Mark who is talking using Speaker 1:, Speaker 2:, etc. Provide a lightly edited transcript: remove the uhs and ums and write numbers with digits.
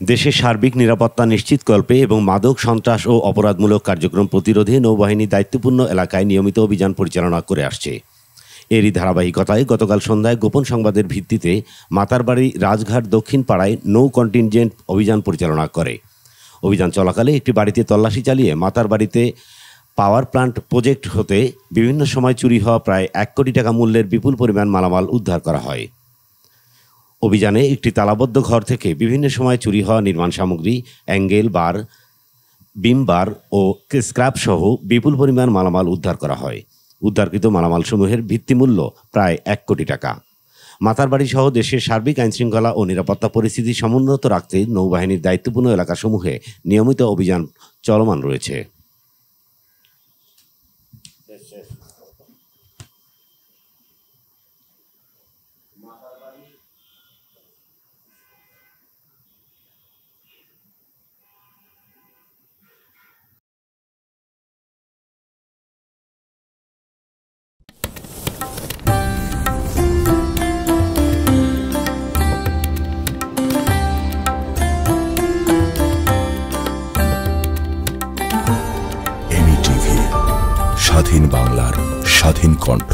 Speaker 1: দেশের সার্বিক নিরাপত্তা নিশ্চিতকল্পে এবং মাদক সন্ত্রাস ও অপরাধমূলক কার্যক্রম প্রতিরোধে নৌবাহিনী দায়িত্বপূর্ণ এলাকায় নিয়মিত অভিযান পরিচালনা করে আসছে। এরই ধারাবাহিকতায় গতকাল সন্ধ্যায় গোপন সংবাদের ভিত্তিতে মাতারবাড়ি রাজঘাট দক্ষিণ পাড়ায় নৌ কন্টিনজেন্ট অভিযান পরিচালনা করে। অভিযান চলাকালে একটি বাড়িতে তল্লাশি চালিয়ে মাতারবাড়িতে পাওয়ার প্লান্ট প্রজেক্ট হতে বিভিন্ন সময় চুরি হওয়া প্রায় 1 কোটি টাকা মূল্যের বিপুল পরিমাণ মালামাল উদ্ধার করা হয়। অভিযানে একটি তালাবদ্ধ ঘর থেকে বিভিন্ন সময় চুরি হওয়া নির্মাণ সামগ্রী, অ্যাঙ্গেল বার, বিম বার ও স্ক্র্যাপ সহ বিপুল পরিমাণ মালামাল উদ্ধার করা হয়। উদ্ধারকৃত মালামালসমূহের ভিত্তিমূল্য প্রায় 1 কোটি টাকা। মাতারবাড়ি সহ দেশের সার্বিক আইনশৃঙ্খলা ও নিরাপত্তা পরিস্থিতি সমুন্নত রাখতে নৌবাহিনীর দায়িত্বপূর্ণ এলাকাসমূহে নিয়মিত অভিযান চলমান রয়েছে।
Speaker 2: স্বাধীন বাংলার স্বাধীন কণ্ঠ।